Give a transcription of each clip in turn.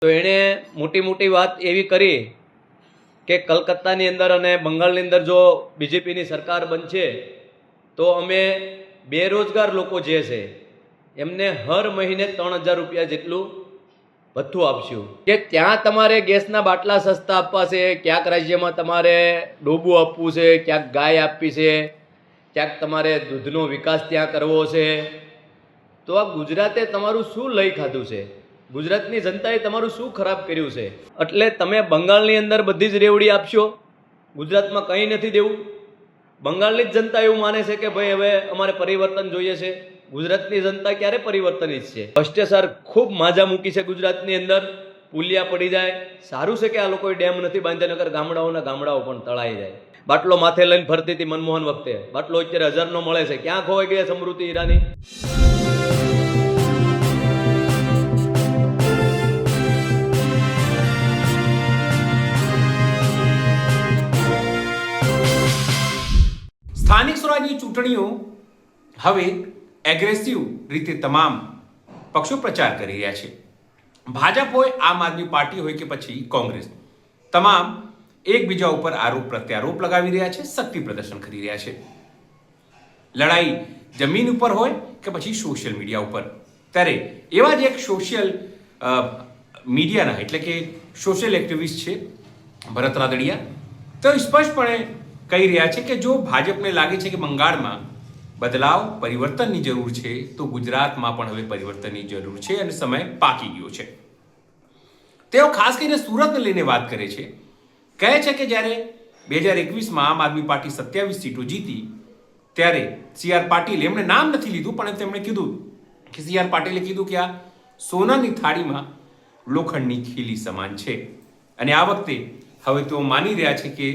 તો એણે મોટી મોટી વાત એવી કરી કે કલકત્તાની અંદર અને બંગાળની અંદર જો બીજેપીની સરકાર બનશે તો અમે બેરોજગાર લોકો જે છે એમને હર મહિને 3,000 રૂપિયા જેટલું ભથ્થું આપશું કે ત્યાં તમારે ગેસના બાટલા સસ્તા આપવા છે, ક્યાંક રાજ્યમાં તમારે ડોબું આપવું છે, ક્યાંક ગાય આપવી છે, ક્યાંક તમારે દૂધનો વિકાસ ત્યાં કરવો છે। તો આ ગુજરાતે તમારું શું લઈ ખાધું છે? ગુજરાતની જનતાએ તમારું શું ખરાબ કર્યું છે? એટલે તમે બંગાળની અંદર બધી જ રેવડી આપશો, ગુજરાતમાં કંઈ નથી દેવું? બંગાળની જ જનતા એવું માને છે કે ભાઈ હવે અમારે પરિવર્તન જોઈએ છે। ગુજરાતની જનતા ક્યારે પરિવર્તનિત છે? ભ્રષ્ટાચાર ખૂબ માજા મૂકી છે ગુજરાતની અંદર, પુલિયા પડી જાય। સારું છે કે આ લોકોએ ડેમ નથી બાંધ્યા, નકર ગામડાઓ પણ તળાઈ જાય। બાટલો માથે લઈને ફરતી હતી મનમોહન વખતે, બાટલો અત્યારે 1000નો મળે છે। ક્યાં ખોવાઈ ગયા સ્મૃતિ ઈરાની? સ્થાનિક સ્વરાજની ચૂંટણીઓ હવે એગ્રેસિવ રીતે તમામ પક્ષો પ્રચાર કરી રહ્યા છે। ભાજપ હોય, આમ આદમી પાર્ટી હોય કે પછી કોંગ્રેસ, તમામ એકબીજા ઉપર આરોપ પ્રત્યારોપ લગાવી રહ્યા છે, શક્તિ પ્રદર્શન કરી રહ્યા છે। લડાઈ જમીન ઉપર હોય કે પછી સોશિયલ મીડિયા ઉપર। ત્યારે એવા જ એક સોશિયલ મીડિયાના એટલે કે સોશિયલ એક્ટિવિસ્ટ છે ભરત રાદડિયા, તો સ્પષ્ટપણે કહી રહ્યા છે કે જો ભાજપને લાગે છે કે બંગાળમાં બદલાવ પરિવર્તનની જરૂર છે તો ગુજરાતમાં પણ હવે પરિવર્તનની જરૂર છે અને સમય પાકી ગયો છે। તેઓ ખાસ કરીને સુરતને લઈને વાત કરે છે, કહે છે કે જ્યારે 2021માં આમ આદમી પાર્ટી 27 સીટો જીતી ત્યારે સી.આર. પાટીલ, એમણે નામ નથી લીધું પણ તેમણે કીધું કે સી.આર. પાટીલે કીધું કે આ સોનાની થાળીમાં લોખંડની ખીલી સમાન છે અને આ વખતે હવે તેઓ માની રહ્યા છે કે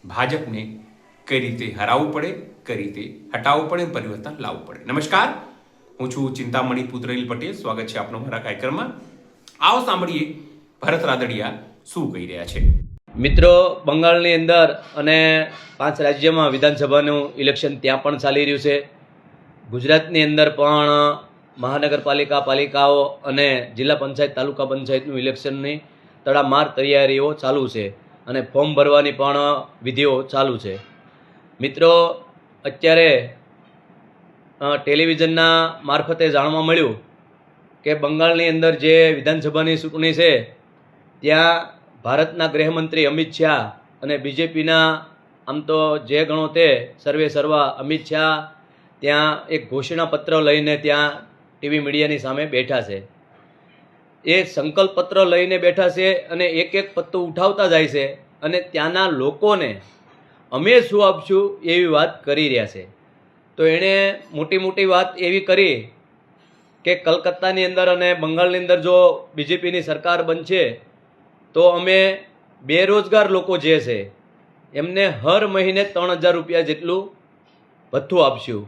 ભાજપને કઈ રીતે હરાવવું પડે, કઈ રીતે હટાવવું પડે, પરિવર્તન લાવવું પડે। નમસ્કાર, હું છું ચિંતામણી પુત્રેલ પટેલ, સ્વાગત છે આપનો મારા કાર્યક્રમમાં। આવો સાંભળીએ ભરત રાદડિયા શું કહી રહ્યા છે। મિત્રો, બંગાળની અંદર અને 5 રાજ્યમાં વિધાનસભાનું ઇલેક્શન ત્યાં પણ ચાલી રહ્યું છે। ગુજરાતની અંદર પણ મહાનગરપાલિકા, પાલિકાઓ અને જિલ્લા પંચાયત, તાલુકા પંચાયતનું ઇલેક્શનની તડામાર તૈયારીઓ ચાલુ છે અને ફોર્મ ભરવાની પણ વિધિઓ ચાલુ છે। મિત્રો, અત્યારે ટેલિવિઝનના મારફતે જાણવા મળ્યું કે બંગાળની અંદર જે વિધાનસભાની ચૂંટણી છે ત્યાં ભારતના ગૃહમંત્રી અમિત શાહ અને બીજેપીના આમ તો જે ગણો તે સર્વે સર્વા અમિત શાહ ત્યાં એક ઘોષણાપત્ર લઈને ત્યાં ટીવી મીડિયાની સામે બેઠા છે। એ સંકલ્પપત્ર લઈને બેઠા છે અને એક એક પત્તું ઉઠાવતા જાય છે અને ત્યાંના લોકોને અમે શું આપશું એવી વાત કરી રહ્યા છે। તો એણે મોટી મોટી વાત એવી કરી કે કલકત્તાની અંદર અને બંગાળની અંદર જો બીજેપીની સરકાર બનશે તો અમે બેરોજગાર લોકો જે છે એમને હર મહિને 3,000 રૂપિયા જેટલું ભથ્થું આપશું।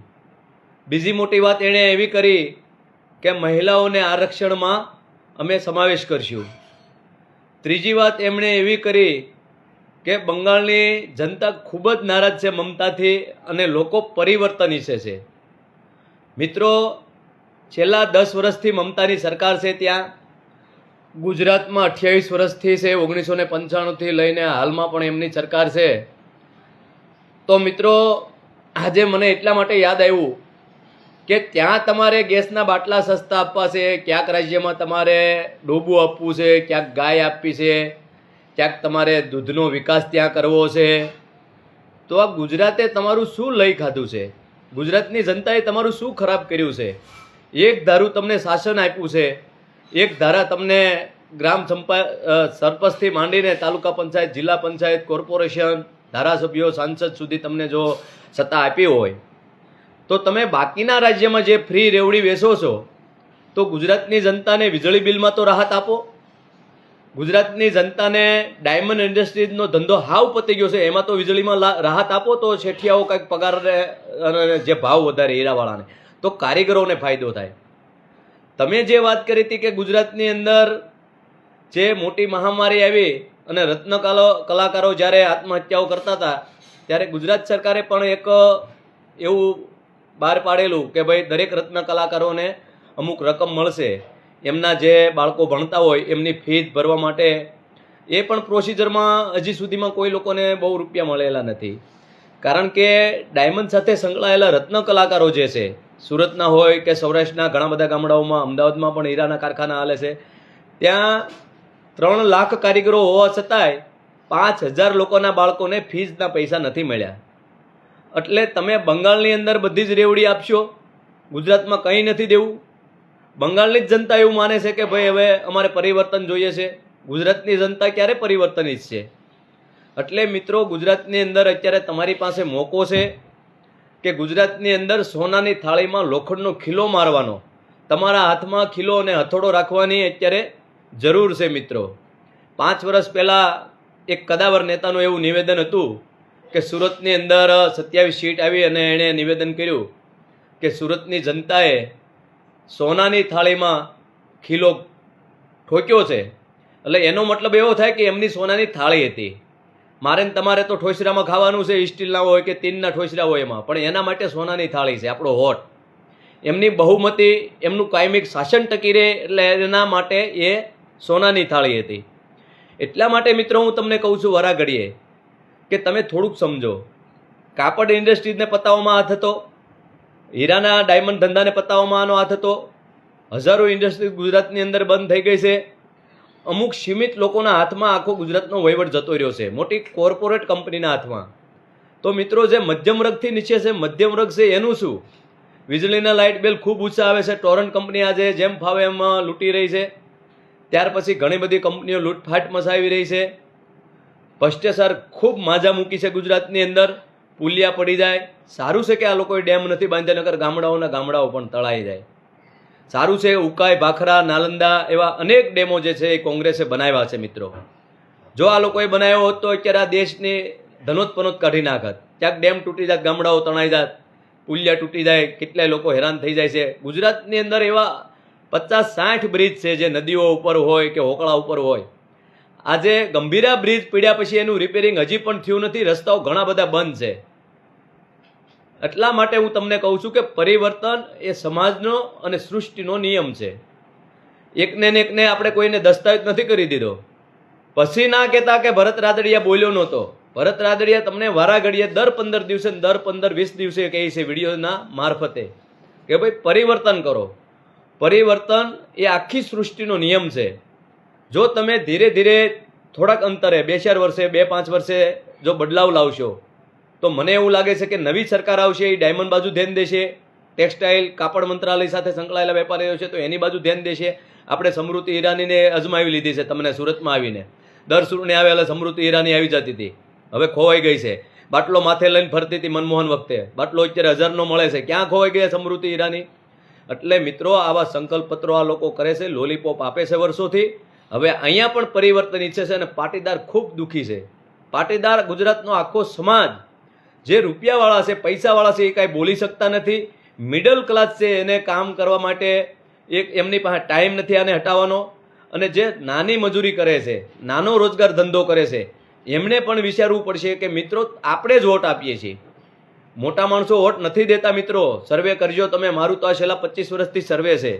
બીજી મોટી વાત એણે એવી કરી કે મહિલાઓને આરક્ષણમાં અમે સમાવેશ કરશું। ત્રીજી વાત એમણે એવી કરી કે બંગાળની જનતા ખૂબ જ નારાજ છે મમતાથી અને લોકો પરિવર્તન ઈચ્છે છે। મિત્રો, છેલ્લા 10 વર્ષથી મમતાની સરકાર છે, ત્યાં ગુજરાતમાં 28 વર્ષથી છે, 1995થી લઈને હાલમાં પણ એમની સરકાર છે। તો મિત્રો, આજે મને એટલા માટે યાદ આવ્યું કે ત્યાં તમારે ગેસના બાટલા સસ્તા આપવા છે, ક્યાંક રાજ્યમાં તમારે ડોબું આપવું છે, ક્યાંક ગાય આપવી છે, ક્યાંક તમારે દૂધનો વિકાસ ત્યાં કરવો છે। તો આ ગુજરાતે તમારું શું લઈ ખાધું છે? ગુજરાતની જનતાએ તમારું શું ખરાબ કર્યું છે? એક ધારું તમને શાસન આપ્યું છે, એક ધારા તમને ગ્રામ સરપંચથી માંડીને તાલુકા પંચાયત, જિલ્લા પંચાયત, કોર્પોરેશન, ધારાસભ્યો, સાંસદ સુધી તમને જો સત્તા આપી હોય તો તમે બાકીના રાજ્યમાં જે ફ્રી રેવડી વેચો છો તો ગુજરાતની જનતાને વીજળી બિલમાં તો રાહત આપો। ગુજરાતની જનતાને ડાયમંડ ઇન્ડસ્ટ્રીઝનો ધંધો હાવ પતી ગયો છે, એમાં તો વીજળીમાં રાહત આપો તો શેઠિયાઓ કંઈક પગાર જે ભાવ વધારે હીરાવાળાને, તો કારીગરોને ફાયદો થાય। તમે જે વાત કરી હતી કે ગુજરાતની અંદર જે મોટી મહામારી આવી અને રત્ન કલાકારો જ્યારે આત્મહત્યાઓ કરતા હતા ત્યારે ગુજરાત સરકારે પણ એક એવું બહાર પાડેલું કે ભાઈ દરેક રત્ન કલાકારોને અમુક રકમ મળશે। એમના જે બાળકો ભણતા હોય એમની ફીસ ભરવા માટે એ પણ પ્રોસિજરમાં હજી સુધીમાં કોઈ લોકોને બહુ રૂપિયા મળેલા નથી. કારણ કે ડાયમંડ સાથે સંકળાયેલા રત્ન કલાકારો જે છે, સુરતના હોય કે સૌરાષ્ટ્રના ઘણા બધા ગામડાઓમાં, અમદાવાદમાં પણ હીરાના કારખાના હાલે છે, ત્યાં 3 લાખ કારીગરો હોવા છતાંય 5,000 લોકોના બાળકોને ફીસના પૈસા નથી મળ્યા. એટલે તમે બંગાળની અંદર બધી જ રેવડી આપશો, ગુજરાતમાં કંઈ નથી દેવું. બંગાળની જ જનતા એવું માને છે કે ભાઈ હવે અમારે પરિવર્તન જોઈએ છે. ગુજરાતની જનતા ક્યારે પરિવર્તન ઈચ્છશે? એટલે મિત્રો, ગુજરાતની અંદર અત્યારે તમારી પાસે મોકો છે કે ગુજરાતની અંદર સોનાની થાળીમાં લોખંડનો ખીલો મારવાનો, તમારા હાથમાં ખીલો અને હથોડો રાખવાની અત્યારે જરૂર છે મિત્રો. 5 વર્ષ પહેલાં એક કદાવર નેતાનું એવું નિવેદન હતું કે સુરતની અંદર 27 સીટ આવી અને એણે નિવેદન કર્યું કે સુરતની જનતાએ સોનાની થાળીમાં ખીલો ઠોક્યો છે. એટલે એનો મતલબ એવો થાય કે એમની સોનાની થાળી હતી. મારે ને તમારે તો ઠોસરામાં ખાવાનું છે, સ્ટીલના હોય કે તીનના ઠોસરા હોય એમાં, પણ એના માટે સોનાની થાળી છે, આપણો વોટ. એમની બહુમતી, એમનું કાયમિક શાસન ટકી રહે, એટલે એના માટે એ સોનાની થાળી હતી. એટલા માટે મિત્રો હું તમને કહું છું વરાઘડીએ કે તમે થોડુંક સમજો. કાપડ ઇન્ડસ્ટ્રીઝને પતાવવામાં હાથ હતો, હીરાના ડાયમંડ ધંધાને પતાવવામાં આનો હાથ હતો. હજારો ઇન્ડસ્ટ્રી ગુજરાતની અંદર બંધ થઈ ગઈ છે. અમુક સીમિત લોકોના હાથમાં આખો ગુજરાતનો વહીવટ જતો રહ્યો છે, મોટી કોર્પોરેટ કંપનીના હાથમાં. તો મિત્રો, જે મધ્યમ વર્ગથી નીચે છે, મધ્યમ વર્ગ છે, એનું શું? વીજળીના લાઇટ બિલ ખૂબ ઊંચા આવે છે. ટોરન્ટ કંપની આજે જેમ ફાવે એમ લૂંટી રહી છે. ત્યાર પછી ઘણી બધી કંપનીઓ લૂંટફાટ મચાવી રહી છે. ભ્રષ્ટાચાર ખૂબ માજા મૂકી છે ગુજરાતની અંદર. પુલિયા પડી જાય. સારું છે કે આ લોકોએ ડેમ નથી બાંધ્યા, નકર ગામડાઓ પણ તળાઈ જાય. સારું છે, ઉકાઈ, ભાખરા, નાલંદા એવા અનેક ડેમો જે છે એ કોંગ્રેસે બનાવ્યા છે મિત્રો. જો આ લોકોએ બનાવ્યો હોત તો અત્યારે આ દેશની ધનોતપનોત કાઢી નાખત. ક્યાંક ડેમ તૂટી જાય, ગામડાઓ તણાઈ જાય, પુલિયા તૂટી જાય, કેટલાય લોકો હેરાન થઈ જાય છે. ગુજરાતની અંદર એવા 50-60 બ્રિજ છે જે નદીઓ ઉપર હોય કે હોકળા ઉપર હોય. આજે ગંભીરા બ્રિજ પીડ્યા પછી એનું રિપેરિંગ હજી પણ થયું નથી. રસ્તાઓ ઘણા બધા બંધ છે. એટલા માટે હું તમને કહું છું કે પરિવર્તન એ સમાજનો અને સૃષ્ટિનો નિયમ છે. એકને ને એકને આપણે કોઈને દસ્તાવેજ નથી કરી દીધો. પછી ના કહેતા કે ભરત રાદડિયા બોલ્યો નહોતો. ભરત રાદડિયા તમને વારાઘડીએ દર 15 દિવસે, દર 15-20 દિવસે કહે છે વિડીયોના મારફતે કે ભાઈ પરિવર્તન કરો. પરિવર્તન એ આખી સૃષ્ટિનો નિયમ છે. જો તમે ધીરે ધીરે થોડાક અંતરે 2-4 વર્ષે, 2-5 વર્ષે જો બદલાવ લાવશો તો મને એવું લાગે છે કે નવી સરકાર આવશે એ ડાયમંડ બાજુ ધ્યાન દેશે. ટેક્સટાઇલ, કાપડ મંત્રાલય સાથે સંકળાયેલા વેપારીઓ છે તો એની બાજુ ધ્યાન દેશે. આપણે સમૃદ્ધિ ઈરાનીને અજમાવી લીધી છે તમને સુરતમાં આવીને. દર સુરને આવેલા સમૃદ્ધિ ઈરાની આવી જતી હતી, હવે ખોવાઈ ગઈ છે. બાટલો માથે લઈને ફરતી હતી મનમોહન વખતે, બાટલો અત્યારે 1000નો મળે છે. ક્યાં ખોવાઈ ગયા સમૃદ્ધિ ઈરાની? એટલે મિત્રો, આવા સંકલ્પ પત્રો આ લોકો કરે છે, લોલીપોપ આપે છે વર્ષોથી. હવે અહીંયા પણ પરિવર્તન ઈચ્છે છે અને પાટીદાર ખૂબ દુઃખી છે. પાટીદાર ગુજરાતનો આખો સમાજ જે રૂપિયાવાળા છે, પૈસાવાળા છે, એ કાંઈ બોલી શકતા નથી. મિડલ ક્લાસ છે, એને કામ કરવા માટે એમની પાસે ટાઈમ નથી આને હટાવવાનો. અને જે નાની મજૂરી કરે છે, નાનો રોજગાર ધંધો કરે છે, એમણે પણ વિચારવું પડશે કે મિત્રો આપણે જ વોટ આપીએ છીએ. મોટા માણસો વોટ નથી દેતા મિત્રો. સર્વે કરજો તમે, મારું તો આ છેલ્લા 25 વર્ષથી સર્વે છે.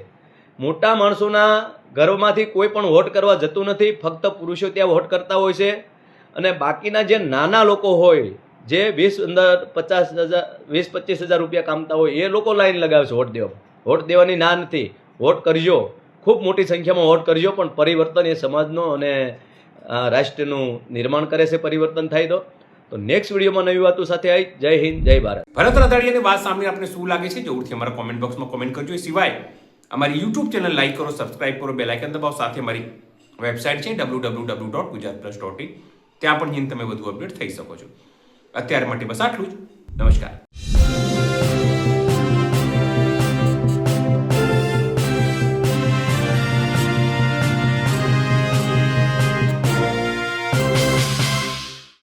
મોટા માણસોના ઘરમાંથી કોઈ પણ વોટ કરવા જતું નથી. ફક્ત પુરુષો ત્યાં વોટ કરતા હોય છે અને બાકીના જે નાના લોકો હોય, જે 20-25 હજાર રૂપિયા કામતા હોય, એ લોકો લાઈન લગાવે છે વોટ દેવા. વોટ દેવાની ના નથી. વોટ કરજો, ખૂબ મોટી સંખ્યામાં વોટ કરજો. પણ પરિવર્તન એ સમાજનો અને રાષ્ટ્રનું નિર્માણ કરે છે. પરિવર્તન થાય તો નેક્સ્ટ વિડીયોમાં નવી વાતો સાથે આવી. જય હિન્દ, જય ભારત. ભરત રાદડિયાની વાત સાંભળીને આપને શું લાગે છે જરૂરથી અમારા કોમેન્ટ બોક્સમાં કોમેન્ટ કરજો. એ સિવાય અમારી યુટ્યુબ ચેનલ લાઈક કરો, સબસ્ક્રાઇબ કરો, બેલ આઇકન દબાવો. સાથે અમારી વેબસાઇટ છે www.gujaratplus.in. ત્યાં પણ જઈને તમે વધુ અપડેટ થઈ શકો છો. અત્યાર માટે બસ આટલું જ. નમસ્કાર.